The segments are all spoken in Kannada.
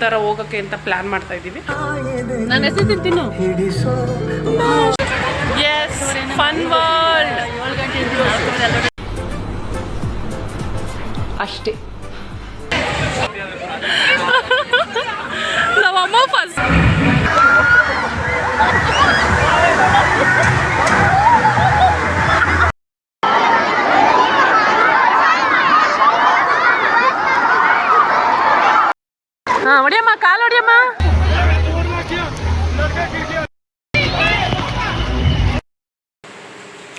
ಥರ ಹೋಗೋಕ್ಕೆ ಅಂತ ಪ್ಲ್ಯಾನ್ ಮಾಡ್ತಾ ಇದ್ದೀವಿ. ನಾನು ಹೆಸರು ತಿಂತೀನು. ಎಸ್, ಫನ್ ವರ್ಲ್ಡ್ ಅಷ್ಟೇ. ನಮ್ಮಮ್ಮ ಫಸ್ಟ್ ಹೊಡಿಯಮ್ಮ, ಕಾಲು ಹೊಡಿಯಮ್ಮ.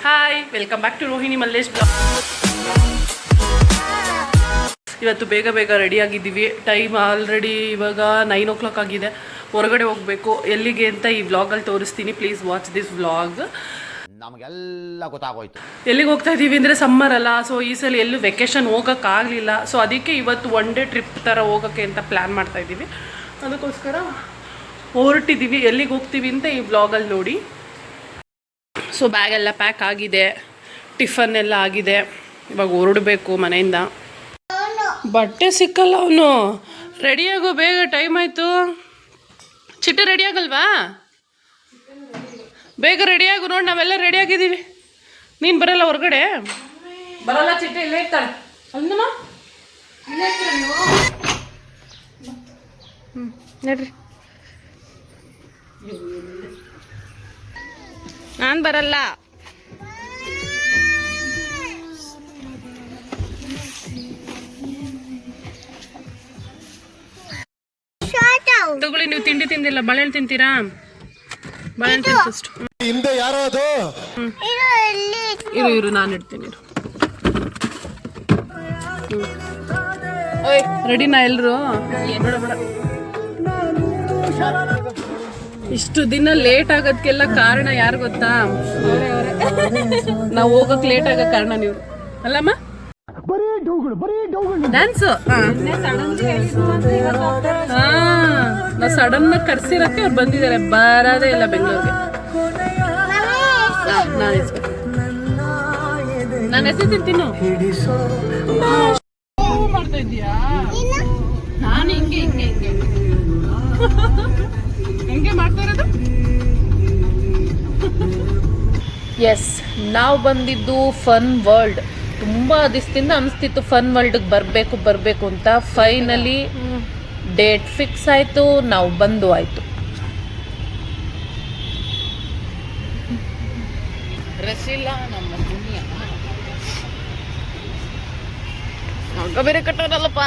Hi, welcome back to Rohini Mallesh blog. ಇವತ್ತು ಬೇಗ ಬೇಗ ರೆಡಿ ಆಗಿದ್ದೀವಿ. ಟೈಮ್ ಆಲ್ರೆಡಿ ಇವಾಗ 9 o'clock ಆಗಿದೆ. ಹೊರಗಡೆ ಹೋಗಬೇಕು. ಎಲ್ಲಿಗೆ ಅಂತ ಈ ವ್ಲಾಗಲ್ಲಿ ತೋರಿಸ್ತೀನಿ. Please watch this vlog. ನಮಗೆಲ್ಲ ಗೊತ್ತಾಗೋಯ್ತು ಎಲ್ಲಿಗೆ ಹೋಗ್ತಾ ಇದ್ದೀವಿ ಅಂದರೆ ಸಮ್ಮರ್ ಅಲ್ಲ, ಸೊ ಈ ಸಲ ಎಲ್ಲೂ ವೆಕೇಷನ್ ಹೋಗೋಕ್ಕಾಗಲಿಲ್ಲ. ಸೊ ಅದಕ್ಕೆ ಇವತ್ತು ಒನ್ ಡೇ ಟ್ರಿಪ್ ಥರ ಹೋಗೋಕ್ಕೆ ಅಂತ ಪ್ಲ್ಯಾನ್ ಮಾಡ್ತಾ ಇದ್ದೀವಿ. ಅದಕ್ಕೋಸ್ಕರ ಹೊರಟಿದ್ದೀವಿ. ಎಲ್ಲಿಗೆ ಹೋಗ್ತೀವಿ ಅಂತ ಈ ವ್ಲಾಗಲ್ಲಿ ನೋಡಿ. ಸೊ ಬ್ಯಾಗೆಲ್ಲ ಪ್ಯಾಕ್ ಆಗಿದೆ, ಟಿಫನ್ ಎಲ್ಲ ಆಗಿದೆ. ಇವಾಗ ಹೊರಡಬೇಕು ಮನೆಯಿಂದ. ಬಟ್ಟೆ ಸಿಕ್ಕಲ್ಲ ಅವನು. ರೆಡಿಯಾಗೋ ಬೇಗ, ಟೈಮ್ ಆಯಿತು. ಚಿಟ್ಟೆ ರೆಡಿ ಆಗಲ್ವಾ? ಬೇಗ ರೆಡಿಯಾಗು. ನೋಡಿ, ನಾವೆಲ್ಲ ರೆಡಿಯಾಗಿದ್ದೀವಿ. ನೀನು ಬರಲ್ಲ ಹೊರಗಡೆ? ಬರಲ್ಲ ಚಿಟ್ಟೆ, ಇಲ್ಲೇ ಇರ್ತಾಳೆ. ಅಲ್ಲಮ್ಮ ಇಲ್ಲೇ ಇರ್ತೀರ ನೀವು? ನೋಡ್ರಿ, ನಾನು ಬರಲ್ಲ. ತಗೊಳ್ಳಿ, ನೀವು ತಿಂಡಿ ತಿಂದಿಲ್ಲ. ಬಾಳೆಹಣ್ಣು ತಿಂತೀರಾ? ಬಾಳೆಹಣ್ಣು ತಿನ್ ಫಸ್ಟ್. ಹಿಂದೆ ಯಾರೋ ಅದು. ಇರು ನಾನು ಇಡ್ತೀನಿ. ರೆಡಿನಾ ಎಲ್ಲರೂ? ಇಷ್ಟು ದಿನ ಲೇಟ್ ಆಗೋದಕ್ಕೆಲ್ಲ ಕಾರಣ ಯಾರು ಗೊತ್ತಾ? ನಾವು ಹೋಗಕ್ ಲೇಟ್ ಆಗೋ ಕಾರಣ ನೀವು ಅಲ್ಲಮ್ಮ. ಡ್ಯಾನ್ಸು ನಾವು ಸಡನ್ ಆಗಿ ಕರ್ಸಿರಕ್ಕೆ ಅವ್ರು ಬಂದಿದ್ದಾರೆ. ಬರೋದೇ ಇಲ್ಲ ಬೆಂಗಳೂರಿಗೆ. ನಾನು ಹೆಸರು ತಿಂತೀನು. ಮಾಡ್ತಾ ಇದೀಯಾ? ನಾನು ಹಿಂಗೆ ಹಿಂಗೆ ಹಿಂಗೆ ಹೆಂಗೆ ಮಾಡ್ತಾ ಇರೋದು. ಎಸ್, ನಾವು ಬಂದಿದ್ದು ಫನ್ ವರ್ಲ್ಡ್. ತುಂಬ ದಿವಸದಿಂದ ಅನಿಸ್ತಿತ್ತು ಫನ್ ವರ್ಲ್ಡ್ಗೆ ಬರಬೇಕು ಅಂತ. ಫೈನಲಿ ಡೇಟ್ ಫಿಕ್ಸ್ ಆಯಿತು, ನಾವು ಬಂದು ಆಯಿತು. ರಸಿಲ್ಲ ನಮ್ಮ ದುನಿಯಾ ನೋಡ್ಕೊ ಬೇರೆ ಕಟ್ಟೋರಲ್ಲಪ್ಪ.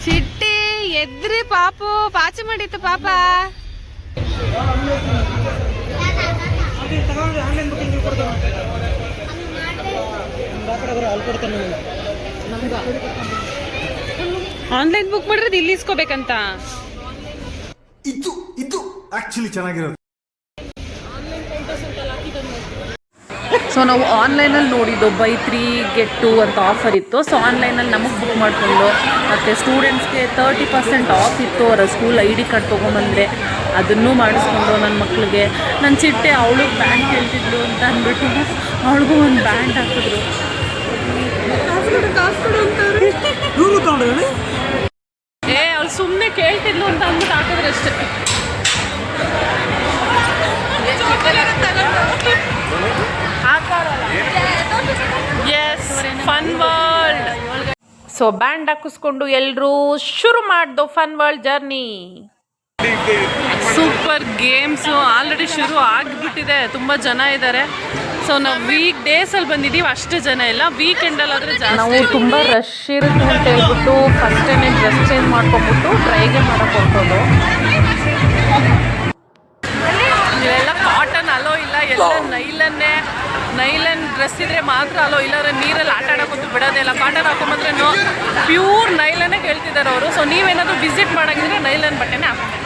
ಚಿಟ್ಟಿ ಎದ್ರಿ ಪಾಪು, ಪಾಚಿ ಮಾಡಿತ್ತು ಪಾಪ. ಆನ್ಲೈನ್ ಬುಕ್ ಮಾಡಿರೋದು ಇಲ್ಲಿ ಇಸ್ಕೋಬೇಕಂತ. ಇದು ಆಕ್ಚುಲಿ ಚೆನ್ನಾಗಿರೋದು. ಸೊ ನಾವು ಆನ್ಲೈನಲ್ಲಿ ನೋಡಿದ್ದು ಬೈ 3 get 2 ಅಂತ ಆಫರ್ ಇತ್ತು. ಸೊ ಆನ್ಲೈನಲ್ಲಿ ನಮಗೆ ಬುಕ್ ಮಾಡಿಕೊಂಡು, ಮತ್ತು ಸ್ಟೂಡೆಂಟ್ಸ್ಗೆ 30% ಆಫ್ ಇತ್ತು. ಅವರ ಸ್ಕೂಲ್ ID ಕಾರ್ಡ್ ತೊಗೊಂಬಂದರೆ ಅದನ್ನೂ ಮಾಡಿಸ್ಕೊಂಡು ನನ್ನ ಮಕ್ಕಳಿಗೆ. ನನ್ನ ಚಿಟ್ಟೆ ಅವಳಿಗೆ ಬ್ಯಾಂಡ್ ಕೇಳ್ತಿದ್ಲು ಅಂತ ಅಂದ್ಬಿಟ್ಟು ಅವಳಿಗೂ ಒಂದು ಬ್ಯಾಂಡ್ ಹಾಕಿದ್ರು. ಅವಳು ಸುಮ್ಮನೆ ಕೇಳ್ತಿದ್ಲು ಅಂತ ಅಂದ್ಬಿಟ್ಟು ಹಾಕಿದ್ರು ಅಷ್ಟೇ. Yes, fun world. So band ಹಾಕಿಸ್ಕೊಂಡು ಎಲ್ಲರೂ ಶುರು ಮಾಡ್ದು fun world journey. Super games already ಶುರು ಆಗಿಬಿಟ್ಟಿದೆ. ತುಂಬ ಜನ ಇದ್ದಾರೆ. ಸೊ ನಾವು ವೀಕ್ ಡೇಸಲ್ಲಿ ಬಂದಿದ್ದೀವಿ, ಅಷ್ಟೇ ಜನ ಇಲ್ಲ. ವೀಕೆಂಡಲ್ಲಿ ಆದರೆ ಜಾಸ್ತಿ. ನಾವು ತುಂಬ ರಶ್ ಇರುತ್ತೆ ಅಂತ ಹೇಳ್ಬಿಟ್ಟು ಫಸ್ಟೇನೆ ಡ್ರೆಸ್ ಚೇಂಜ್ ಮಾಡ್ಕೊಂಡ್ಬಿಟ್ಟು ಟ್ರೈಗೆ ಮಾಡೋಕ್ಕೆ ಹೊರಟೋದು. ಇವೆಲ್ಲ ಕಾಟನ್ ಅಲೋ ಇಲ್ಲ, ಎಲ್ಲ ನೈಲನ್ ಡ್ರೆಸ್ ಇದ್ರೆ ಮಾತ್ರ ಅಲೋ. ಇಲ್ಲಾಂದ್ರೆ ನೀರಲ್ಲಿ ಆಟ ಆಡೋಕ್ಕಂತೂ ಬಿಡೋದೇ ಇಲ್ಲ. ಕಾಟನ್ ಹಾಕೊಂಬಂದ್ರೆ ಪ್ಯೂರ್ ನೈಲನ್ನೇ ಕೇಳ್ತಿದ್ದಾರೆ ಅವರು. ಸೊ ನೀವೇನಾದರೂ ವಿಸಿಟ್ ಮಾಡೋಂಗಿದ್ರೆ ನೈಲನ್ ಬಟ್ಟೆನೇ ಹಾಕೊಂಡು.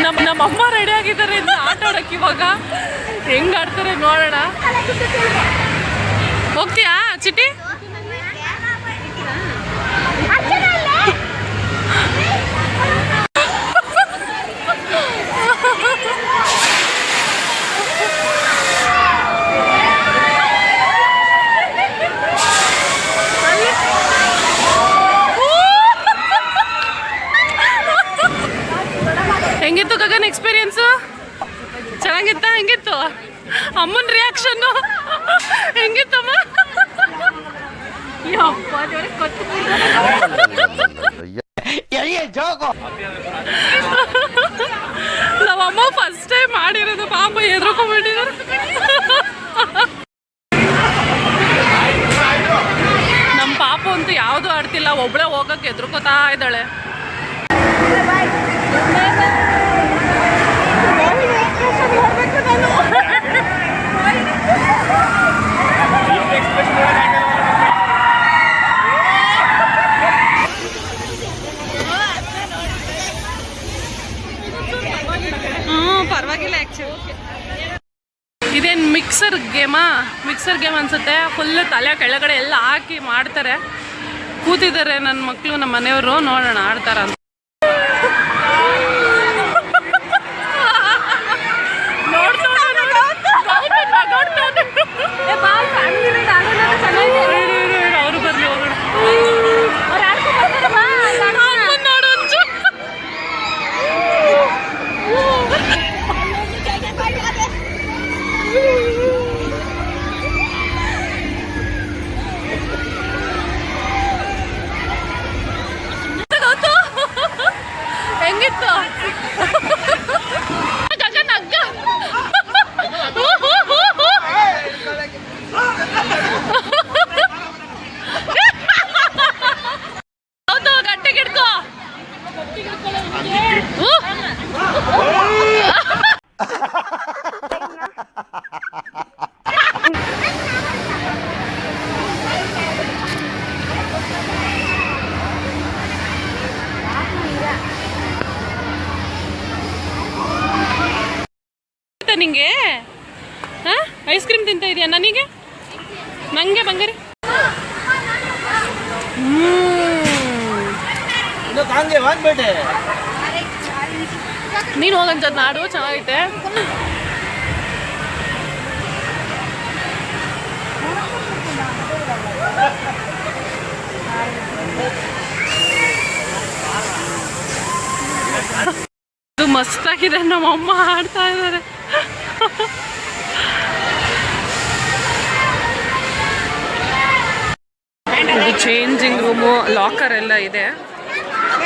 ನಮ್ಮಮ್ಮ ರೆಡಿ ಆಗಿದ್ದಾರೆ ಆಟ ಆಡೋಕೆ. ಇವಾಗ ಹೆಂಗೆ ಆಡ್ತಾರೆ ನೋಡೋಣ. ಹೋಗ್ತೀಯಾ ಚಿಟ್ಟಿ? ಅಮ್ಮನ ರಿಯಾಕ್ಷನ್ನು ಹೆಂಗಿತ್ತಮ್ಮ? ನಮ್ಮಮ್ಮ ಫಸ್ಟ್ ಟೈಮ್ ಮಾಡಿರೋದು, ಪಾಪ ಎದ್ರಕೊಂಡ್ಬಿಟ್ಟಿದ್ರು. ನಮ್ಮ ಪಾಪ ಅಂತೂ ಯಾವುದು ಆಡ್ತಿಲ್ಲ, ಒಬ್ಳೆ ಹೋಗಕ್ಕೆ ಎದ್ರುಕೋತಾ ಇದ್ದಾಳೆ. ಪರವಾಗಿಲ್ಲ ಆ್ಯಕ್ಚುಲಿ. ಇದೇನು ಮಿಕ್ಸರ್ ಗೇಮಾ? ಮಿಕ್ಸರ್ ಗೇಮ್ ಅನ್ಸುತ್ತೆ. ಫುಲ್ ತಲೆ ಕೆಳಗಡೆ ಎಲ್ಲ ಹಾಕಿ ಮಾಡ್ತಾರೆ. ಕೂತಿದ್ದಾರೆ ನನ್ನ ಮಕ್ಕಳು, ನಮ್ಮ ಮನೆಯವರು. ನೋಡೋಣ ಆಡ್ತಾರ ಅಂತ. ಅವರು ಬರ್ಲಿ, ಹೋಗೋಣ. ಹೆಂಗಿತ್ತು? ಹೌದು, ಗಟ್ಟಿಗೆ ಹಿಡ್ಕೋ. ನಿಂಗೆ ಐಸ್ ಕ್ರೀಮ್ ತಿಂತ ಇದೆಯಾ? ನನಗೆ ನಂಗೆ ಬಂಗಾರಿ. ನೀನು ಹೋಗಂತ ನಾಡು ಚೆನ್ನಾಗೈತೆ. ಇದು ಮಸ್ತಾಗಿದೆ. ನಮ್ಮಮ್ಮ ಆಡ್ತಾ ಇದ್ದಾರೆ. ಇದು ಚೇಂಜಿಂಗ್ ರೂಮು, ಲಾಕರ್ ಎಲ್ಲ ಇದೆ.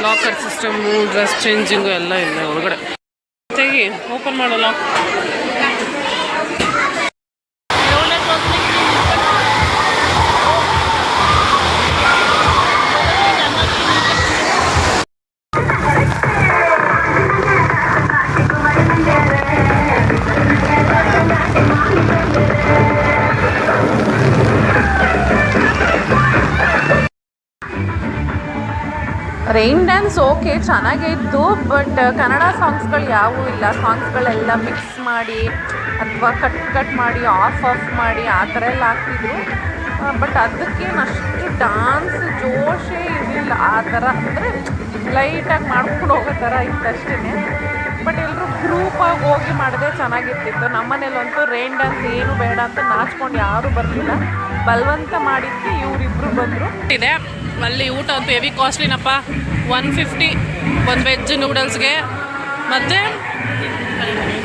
ಲಾಕರ್ ಸಿಸ್ಟಮು, ಡ್ರೆಸ್ ಚೇಂಜಿಂಗು ಎಲ್ಲ ಇದೆ ಒಳಗಡೆ. ತೆಗಿ, ಓಪನ್ ಮಾಡೋ ಲಾಕ್. ರೈನ್ ಡ್ಯಾನ್ಸ್ ಓಕೆ, ಚೆನ್ನಾಗೇ ಇತ್ತು. ಬಟ್ ಕನ್ನಡ ಸಾಂಗ್ಸ್ಗಳು ಯಾವುೂ ಇಲ್ಲ. ಸಾಂಗ್ಸ್ಗಳೆಲ್ಲ ಮಿಕ್ಸ್ ಮಾಡಿ ಅಥವಾ ಕಟ್ ಮಾಡಿ ಆಫ್ ಮಾಡಿ ಆ ಥರ ಎಲ್ಲ ಹಾಕ್ತಿದ್ರು. ಬಟ್ ಅದಕ್ಕೇನು ಅಷ್ಟು ಡಾನ್ಸ್ ಜೋಶೇ ಇರಲಿಲ್ಲ. ಆ ಥರ ಅಂದರೆ ಲೈಟಾಗಿ ಮಾಡ್ಕೊಂಡು ಹೋಗೋ ಥರ ಇತ್ತಷ್ಟೇ. ಬಟ್ ಎಲ್ಲರೂ ಗ್ರೂಪಾಗಿ ಹೋಗಿ ಮಾಡಿದ್ರೆ ಚೆನ್ನಾಗಿರ್ತಿತ್ತು. ನಮ್ಮನೇಲಂತೂ ರೈನ್ ಡ್ಯಾನ್ಸ್ ಏನು ಬೇಡ ಅಂತ ನಾಚ್ಕೊಂಡು ಯಾರೂ ಬರಲಿಲ್ಲ. ಬಲವಂತ ಮಾಡಿದ್ದಕ್ಕೆ ಇವರಿಬ್ಬರು ಬಂದರು. ಇದೆ ಅಲ್ಲಿ ಊಟ ಅಂತೂ ಹೆವಿ ಕಾಸ್ಟ್ಲಿನಪ್ಪ. 150 ಒಂದು ವೆಜ್ ನೂಡಲ್ಸ್ಗೆ, ಮತ್ತು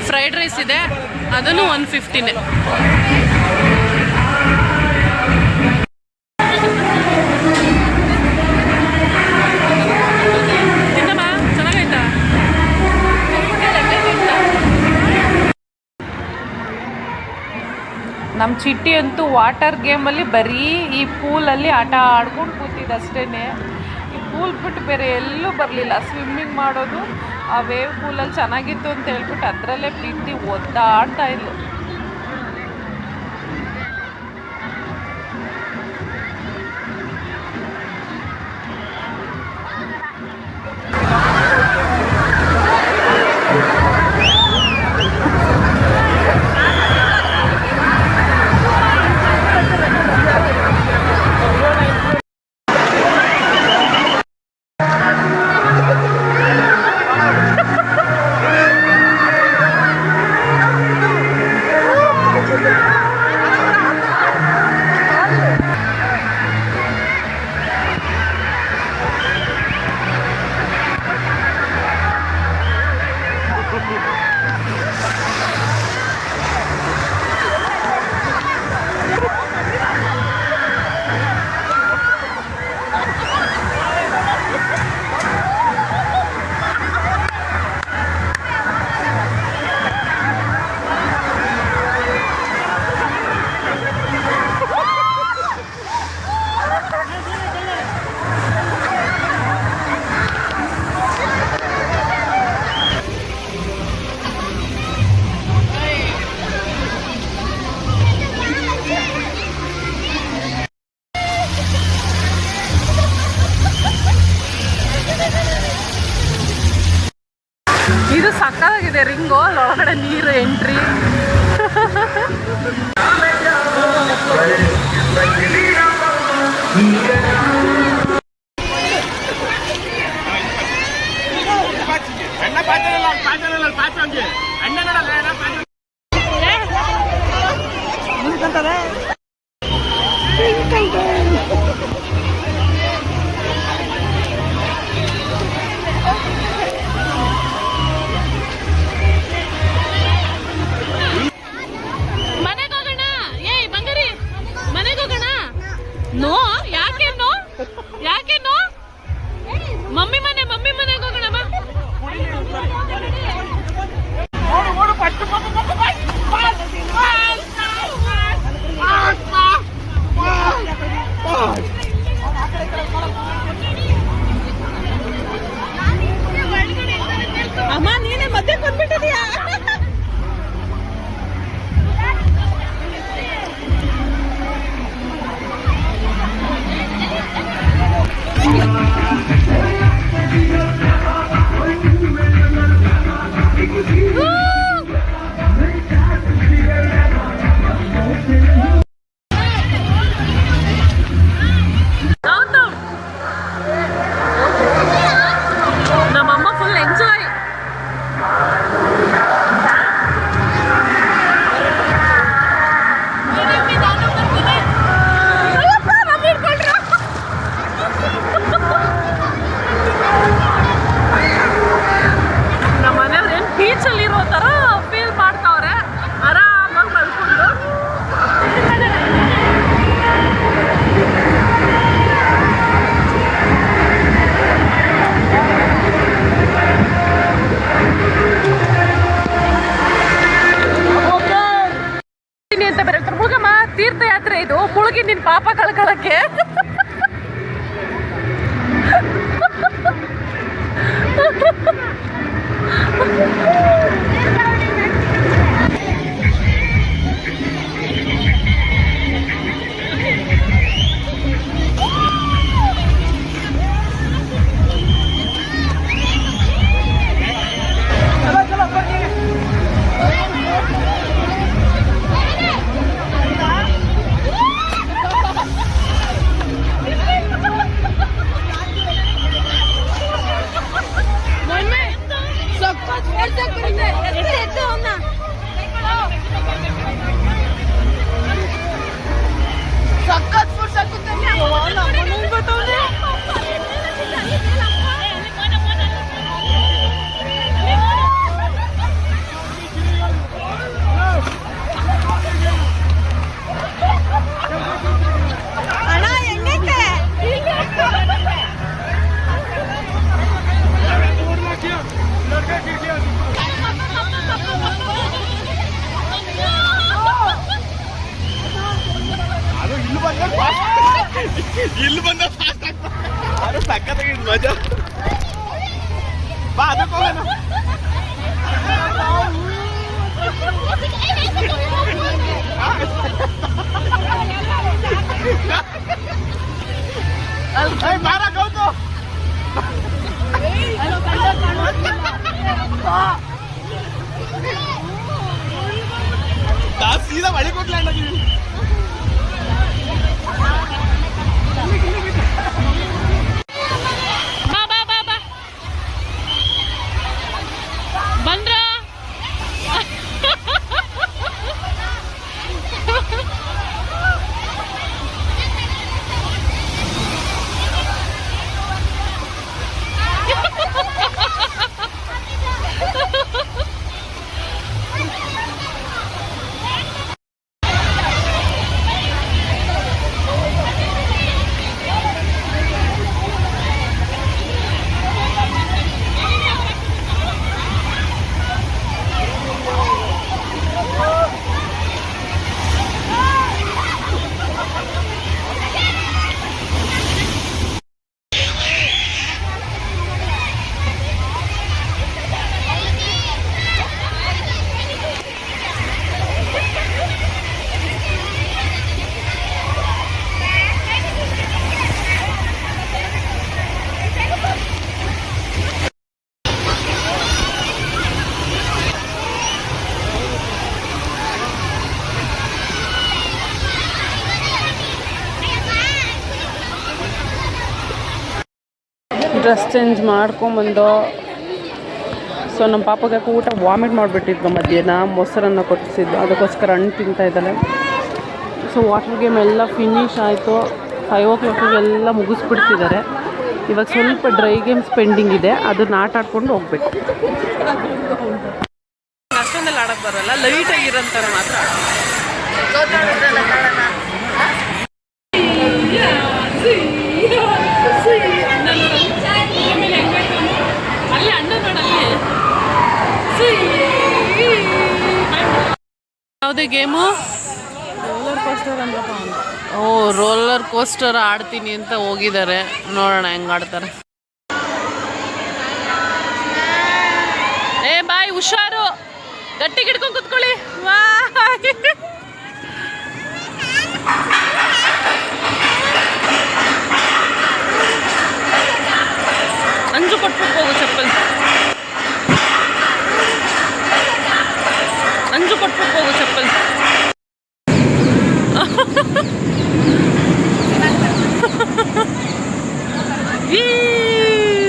ಫ್ರೈಡ್ ರೈಸ್ ಇದೆ, ಅದನ್ನು 150ನೇ. ತಿನ್ನಮ್ಮ, ಚೆನ್ನಾಗೈತಾ? ನಮ್ಮ ಚಿಟ್ಟಿ ಅಂತೂ ವಾಟರ್ ಗೇಮಲ್ಲಿ ಬರೀ ಈ ಪೂಲಲ್ಲಿ ಆಟ ಆಡ್ಕೊಂಡು ಕೂತಿದ್ದಷ್ಟೇ. ಈ ಪೂಲ್ ಬಿಟ್ಟು ಬೇರೆ ಎಲ್ಲೂ ಬರಲಿಲ್ಲ. ಸ್ವಿಮ್ಮಿಂಗ್ ಮಾಡೋದು ಆ ವೇವ್ ಪೂಲಲ್ಲಿ ಚೆನ್ನಾಗಿತ್ತು ಅಂತ ಹೇಳ್ಬಿಟ್ಟು ಅದರಲ್ಲೇ ಬಿದ್ದು ಒದ್ದಾಡ್ತಾ ಇದ್ಲು. ಇದು ಸಕ್ಕತ್ತಾಗಿದೆ ರಿಂಗು, ಒಳಗಡೆ ನೀರು ಎಂಟ್ರಿ. ನೋ ಯಾಕೆ ನೋ ಯಾಕೆ ನೋ ಮಮ್ಮಿ ಮನೆಗೆ ಹೋಗೋಣ ಬಾ. ಅಮ್ಮ ನೀನೇ ಮಧ್ಯೆ ಬಂದ್ಬಿಟ್ಟಿದೀಯಾ. ನಮ್ಮಮ್ಮ ಫುಲ್ ಎಂಜಾಯ್. ನಮ್ಮ ಮನೆಯವ್ರು ಏನು ಬೀಚಲ್ಲಿ ಇರೋ ಥರ ಫೀಲ್ ಮಾಡ್ತಾವ್ರೆ, ಆರಾಮಾಗಿ ಮಲ್ಕೊಂಡು. ಅಂತ ಬೇರೆ ಮುಳುಗಮ್ಮ, ತೀರ್ಥಯಾತ್ರೆ ಇದು, ಮುಳುಗಿ ನಿನ್ ಪಾಪ ಕಳ್ಕೊಳಕ್ಕೆ. ಇಲ್ಲಿ ಬಂದ ಸಕ್ಕತ್ತಾಗಿದ್ ಮಜಾ. ಬಾ ಅದಕ್ಕೆ ಹೋಗೋಣ. ಬಾರ ಗೌತು ಸೀದಾ ಒಳಗೆ ಹೋಗ್ಲಾಂಡ. ಬಂದ್ರ ಡ್ರೆಸ್ ಚೇಂಜ್ ಮಾಡ್ಕೊಂಬಂದು. ಸೊ ನಮ್ಮ ಪಾಪಗೆ ಊಟ ವಾಮಿಟ್ ಮಾಡಿಬಿಟ್ಟಿದ್ರು ಮಧ್ಯಾಹ್ನ, ಮೊಸರನ್ನು ಕೊಟ್ಟಿಸಿದ್ದು, ಅದಕ್ಕೋಸ್ಕರ ಹಣ್ಣು ತಿಂತಾ ಇದ್ದಾಳೆ. ಸೊ ವಾಟರ್ ಗೇಮ್ ಎಲ್ಲ ಫಿನಿಶ್ ಆಯಿತು. 5 o'clock ಎಲ್ಲ ಮುಗಿಸ್ಬಿಡ್ತಿದ್ದಾರೆ. ಇವಾಗ ಸ್ವಲ್ಪ ಡ್ರೈ ಗೇಮ್ಸ್ ಪೆಂಡಿಂಗ್ ಇದೆ, ಅದನ್ನ ಆಟ ಆಡ್ಕೊಂಡು ಹೋಗ್ಬೇಕು. ಅಷ್ಟೊಂದೆಲ್ಲ ಆಡೋಕ್ಕೆ ಬರಲ್ಲ, ಲೈಟಾಗಿರೋಂಥವ್ರು ಮಾತ್ರ. ಯಾವುದೇ ಗೇಮು? ರೋಲರ್ ಕೋಸ್ಟರ್ ಅಂದ್ರಪ್ಪ. ಓ, ರೋಲರ್ ಕೋಸ್ಟರ್ ಆಡ್ತೀನಿ ಅಂತ ಹೋಗಿದ್ದಾರೆ. ನೋಡೋಣ ಹೆಂಗೆ ಆಡ್ತಾರೆ. ಏ ಬಾಯ್, ಹುಷಾರು, ಗಟ್ಟಿಗೆ ಹಿಡ್ಕೊಂಡು ಕುತ್ಕೊಳ್ಳಿ. ಅಂಜು ಕೊಟ್ಬಿಟ್ಟು ಹೋಗು ಚಪ್ಪಲ್. ಅಂಜು ಕೊಟ್ಬಿಟ್ಟು ಹೋಗು ಚಪ್ಪಲ್.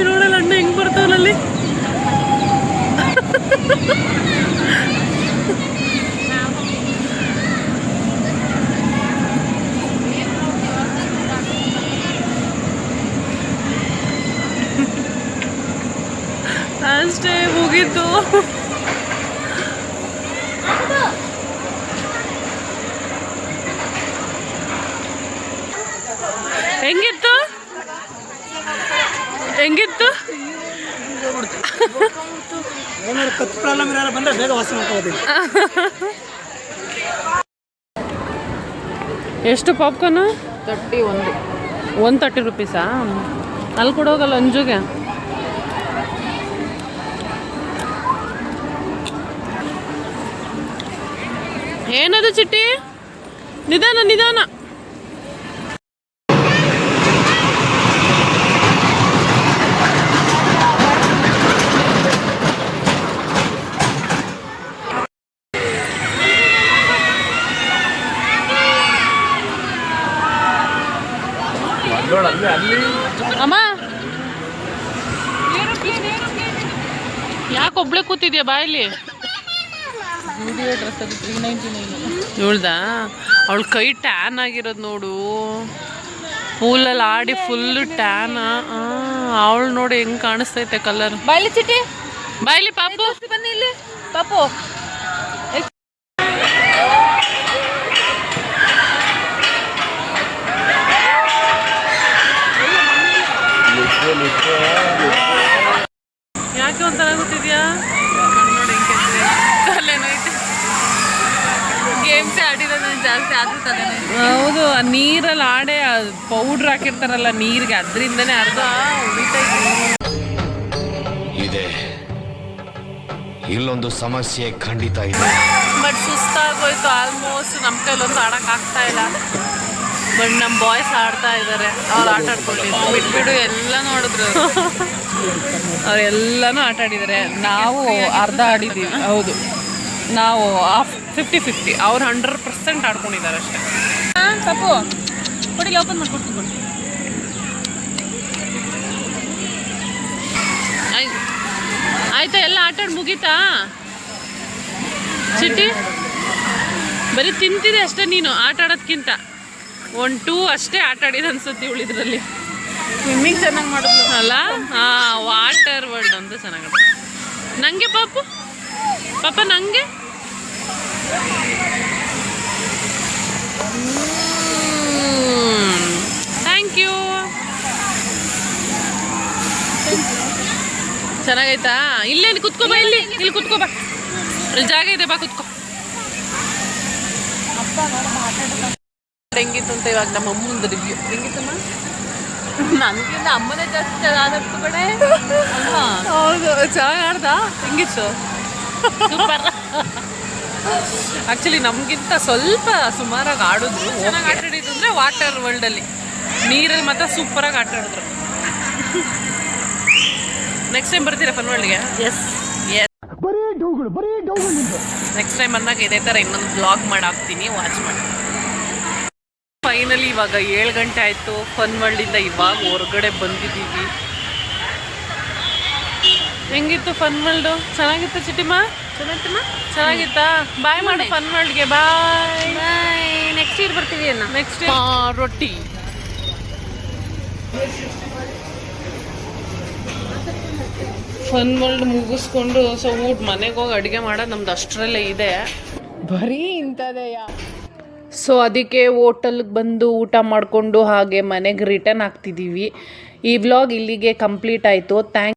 ನೋಡಲ್ಲ ಅಣ್ಣ ಹೆಂಗ್ ಬರ್ತಾವನಲ್ಲಿ. ಅಷ್ಟೇ ಮುಗೀತು. ಹೆಂಗಿತ್ತು ಹೆಂಗಿತ್ತು? ಎಷ್ಟು ಪಾಪ್ಕಾರ್ನು? 130 ರೂಪೀಸಾ? ಅಲ್ಲಿ ಕೊಡೋಗಲ್ಲ ಅಂಜುಗೆ. ಏನದು ಚಿಟ್ಟಿ? ನಿಧಾನ ನಿಧಾನ. ಅಮ್ಮ, ಯಾಕೆ ಒಬ್ಳೆ ಕೂತಿದ್ಯಾ ಬಾಯಲ್ಲಿ? ಇವಳ್ದಾ? ಅವಳ ಕೈ ಟ್ಯಾನ್ ಆಗಿರೋದು ನೋಡು. ಪೂಲಲ್ಲಿ ಆಡಿ ಫುಲ್ ಟ್ಯಾನ್. ಅವಳು ನೋಡಿ ಹೆಂಗ್ ಕಾಣಿಸ್ತೈತೆ ಕಲರ್. ಬಾಯ್ಲಿ ಚಿಟ್ಟಿ, ಬಾಯ್ಲಿ ಪಾಪು, ಬನ್ನಿ ಇಲ್ಲಿ ಪಾಪು. ಯಾಕೆ ಒಂಥರ ಗೊತ್ತಿದ್ಯಾ? ತಲೆನೋಯ್ತು. ಗೇಮ್ಸೇ ಆಡಿರೋದು ಜಾಸ್ತಿ, ಆದ್ರೂ ತಲೆನೋಯ್ತು. ಹೌದು, ಆ ನೀರಲ್ಲಿ ಆಡೇ ಪೌಡ್ರ್ ಹಾಕಿರ್ತಾರಲ್ಲ ನೀರಿಗೆ, ಅದರಿಂದನೇ ಅರ್ಧ ಉಳಿತಾ ಇದೆ. ಇಲ್ಲೊಂದು ಸಮಸ್ಯೆ ಖಂಡಿತ ಇದೆ. ಬಟ್ ಸುಸ್ತಾಗೋಯ್ತು ಆಲ್ಮೋಸ್ಟ್. ನಮ್ಮ ಕೈಲೊಂದು ಆಡಕ್ಕೆ ಆಗ್ತಾ ಇಲ್ಲ. ಬಟ್ ನಮ್ಮ ಬಾಯ್ಸ್ ಆಡ್ತಾ ಇದ್ದಾರೆ. ಅವ್ರು ಆಟ ಆಡ್ಕೊಂಡಿದ್ರು. ಬಿಟ್ಬಿಡು ಎಲ್ಲ ನೋಡಿದ್ರು. ಅವರೆಲ್ಲನೂ ಆಟ ಆಡಿದ್ದಾರೆ. ನಾವು ಅರ್ಧ ಆಡಿದ್ದೀವಿ. ಹೌದು, ನಾವು 50-50. ಅವ್ರು 100% ಆಡ್ಕೊಂಡಿದ್ದಾರೆ ಅಷ್ಟೇ. ತಪ್ಪು ಕೊಡಿ, ಓಪನ್ ಮಾಡ್ಕೊಡ್ತೀನಿ. ಆಯ್ತಾ? ಎಲ್ಲ ಆಟ ಆಡಿ ಮುಗೀತಾ ಚಿಟ್ಟಿ? ಬರೀ ತಿಂತಿದೆ ಅಷ್ಟೇ ನೀನು, ಆಟ ಆಡೋದ್ಕಿಂತ. 1-2 ಅಷ್ಟೇ ಆಟ ಆಡಿದ ಅನ್ಸುತ್ತೆ ಉಳಿದ್ರಲ್ಲಿ. ಸ್ವಿಮ್ಮಿಂಗ್ ಚೆನ್ನಾಗಿ ಮಾಡಿದ್ಲು ಅಲ್ಲ? ಹಾಂ, ವಾಟರ್ ವರ್ಲ್ಡ್ ಅಂತ ಚೆನ್ನಾಗಿ. ನನಗೆ ಪಾಪ ನನಗೆ ಥ್ಯಾಂಕ್ ಯು. ಚೆನ್ನಾಗೈತಾ? ಇಲ್ಲೇ ಕುತ್ಕೋಬಾ, ಇಲ್ಲಿ ಕುತ್ಕೋಬಾ, ಜಾಗ ಇದೆ, ಬಾ ಕುತ್ಕೋ. ಹೆಂಗಿತ್ತು ಅಂತ ಇವಾಗ ನಮ್ಮ ಅಮ್ಮಂದು ರಿವ್ಯೂ. ಹೆಂಗಿತ್ತಮ್ಮ? ನನಗಿಂತ ಅಮ್ಮನೇ ಜಾಸ್ತಿ ಚೆನ್ನಾಗಿತ್ತು ಕಡೆ. ಹೌದು, ಚೆನ್ನಾಗಿ ಆಡ್ದ. ಹೆಂಗಿತ್ತು? ಸೂಪರ್. ಆ್ಯಕ್ಚುಲಿ ನಮಗಿಂತ ಸ್ವಲ್ಪ ಸುಮಾರಾಗಿ ಆಡಿದ್ರು. ಚೆನ್ನಾಗಿ ಆಟ ಆಡಿದ್ದು ಅಂದರೆ ವಾಟರ್ ವರ್ಲ್ಡಲ್ಲಿ, ನೀರಲ್ಲಿ ಮಾತ್ರ ಸೂಪರಾಗಿ ಆಟ ಆಡಿದ್ರು. ನೆಕ್ಸ್ಟ್ ಟೈಮ್ ಬರ್ತೀರಾ ಫನ್ ವರ್ಲ್ಡ್ಗೆ? ಎಸ್. ನೆಕ್ಸ್ಟ್ ಟೈಮ್ ಬಂದಾಗ ಇದೇ ಥರ ಇನ್ನೊಂದು ಬ್ಲಾಗ್ ಮಾಡಾಕ್ತೀನಿ, ವಾಚ್ ಮಾಡಿ. ಫೈನಲಿ ಇವಾಗ 7 ಗಂಟೆ ಆಯಿತು. ಫನ್ ವರ್ಲ್ಡಿಂದ ಇವಾಗ ಹೊರಗಡೆ ಬಂದಿದ್ದೀವಿ. ಹೆಂಗಿತ್ತು ಫನ್ ವರ್ಲ್ಡು? ಚೆನ್ನಾಗಿತ್ತು ಚಿಟ್ಟಿಮ್ಮ? ಚೆನ್ನಾಗಿತ್ತಾ? ಬಾಯ್ ಮಾಡು ಫನ್ ವರ್ಲ್ಡ್ಗೆ. ಬಾಯ್. ನೆಕ್ಸ್ಟ್ ಇಯರ್ ಬರ್ತೀವಿ ಅಣ್ಣ. ನೆಕ್ಸ್ಟ್ ರೊಟ್ಟಿ. ಫನ್ ವರ್ಲ್ಡ್ ಮುಗಿಸ್ಕೊಂಡು ಸೊ ಮನೆಗೆ ಹೋಗಿ ಅಡುಗೆ ಮಾಡೋದು ನಮ್ದು ಅಷ್ಟರಲ್ಲೇ ಇದೆ. ಬರೀ ಇಂಥದೆಯಾ? ಸೊ ಅದಕ್ಕೆ ಹೋಟೆಲ್ಗೆ ಬಂದು ಊಟ ಮಾಡಿಕೊಂಡು ಹಾಗೆ ಮನೆಗೆ ರಿಟರ್ನ್ ಆಗ್ತಿದ್ದೀವಿ. ಈ ವ್ಲಾಗ್ ಇಲ್ಲಿಗೆ ಕಂಪ್ಲೀಟ್ ಆಯಿತು. ಥ್ಯಾಂಕ್